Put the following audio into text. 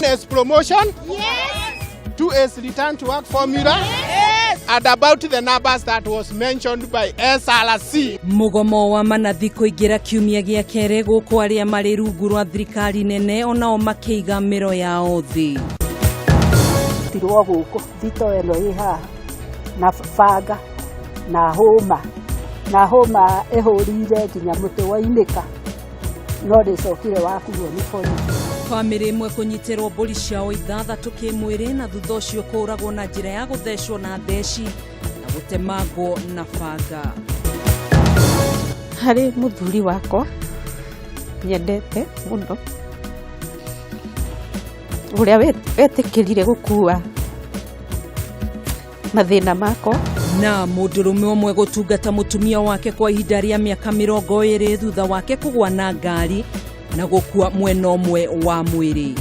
Is promotion? Yes. 2 is return to work formula? Yes. And about the numbers that was mentioned by SRC. Mugomo wa manathi kuingira kiumia gia kere guku aria mari rungu rwa thirikari nene onao makeiga miro yao thi. Tirwo guku thito eno iha na banga na homa ehurire nginya muti wa inika no ricokire wakuo ni boni. Family imwe kunyitirwo mburi ciao 6 kimwiri na thutha ucio kuragwo na njira ya guthecwo na theci na gutemangwo na banga. Hari muthuri wakwa nyendete muno uria wetikirire gukua mathina mako na mundurume umwe gutungata mutumia wake kwa ihinda ria miaka 20 thutha wake kugwa na ngari na gukua mwena umwe wa mwiri.